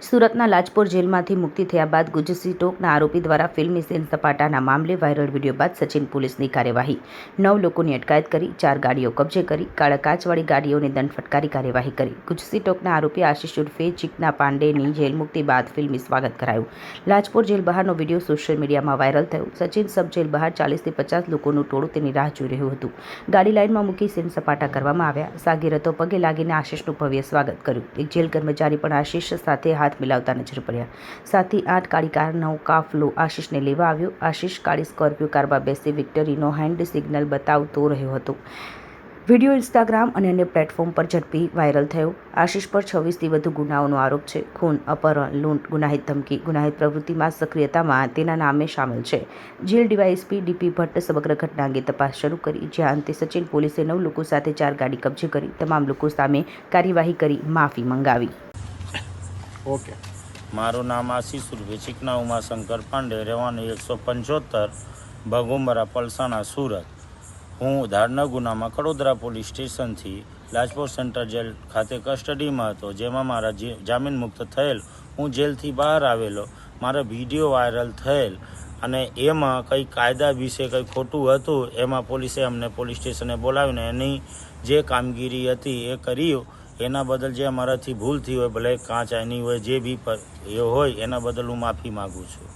સુરતના લાજપોર જેલમાંથી મુક્તિ થયા બાદ ગુજસી ટોકના આરોપી દ્વારા ફિલ્મી સીન સપાટાના મામલે વાયરલ વિડીયો બાદ સચિન પોલીસની કાર્યવાહી 9 લોકોની અટકાયત કરી 4 ગાડીઓ કબજે કરી કાળા કાચવાળી ગાડીઓને દંડ ફટકારી કાર્યવાહી કરી ગુજસી ટોકના આરોપી આશિષ ઉર્ફે ચીકના પાંડેની જેલ મુક્તિ બાદ ફિલ્મી સ્વાગત કરાયું। લાજપોર જેલ બહારનો વિડીયો સોશિયલ મીડિયામાં વાયરલ થયો। સચિન સબ જેલ બહાર 40 થી 50 લોકોનું ટોળું તેની રાહ જોઈ રહ્યું હતું। ગાડી લાઇનમાં મૂકી સીન સપાટા કરવામાં આવ્યા। સાગીરતો પગે લાગીને આશિષનું ભવ્ય સ્વાગત કર્યું। એક જેલ કર્મચારી પણ આશિષ સાથે હાથ મિલાવતા નજર પડ્યા। 7 થી 8 કાળી કારનો કાફલો આશિષને લેવા આવ્યો। આશિષ કાળી સ્કોર્પિયો કારમાં બેસી વિક્ટરીનો હેન્ડ સિગ્નલ બતાવતો રહ્યો હતો। વિડીયો ઇન્સ્ટાગ્રામ અને અન્ય પ્લેટફોર્મ પર ઝડપી વાયરલ થયો। આશિષ પર 26થી વધુ ગુનાઓનો આરોપ છે। ખૂન, અપહરણ, લૂંટ, ગુનાહિત ધમકી, ગુનાહિત પ્રવૃત્તિમાં સક્રિયતામાં તેના નામે શામેલ છે। જેલ ડીવાયએસપી ડીપી ભટ્ટ સમગ્ર ઘટના અંગે તપાસ શરૂ કરી, જ્યાં અંતે સચિન પોલીસે 9 લોકો સાથે 4 ગાડી કબજે કરી તમામ લોકો સામે કાર્યવાહી કરી માફી મંગાવી। ઓકે, મારું નામ આશિષ ઉર્ફે ચીકના ઉમાશંકર પાંડે, રહેવાનું 175 ભગુંબરા પલસાણા સુરત। હું ધારના ગુનામાં કડોદરા પોલીસ સ્ટેશનથી લાજપોર સેન્ટ્રલ જેલ ખાતે કસ્ટડીમાં હતો, જેમાં મારા જામીન મુક્ત થયેલ। હું જેલથી બહાર આવેલો, મારા વિડીયો વાયરલ થયેલ અને એમાં કંઈ કાયદા વિશે કંઈ ખોટું હતું, એમાં પોલીસે અમને પોલીસ સ્ટેશને બોલાવીને એની જે કામગીરી હતી એ કરી। એના બદલ જે અમારાથી ભૂલ થઈ હોય, ભલે કાંચ આની હોય, જે બી એ હોય, એના બદલ હું માફી માગું છું।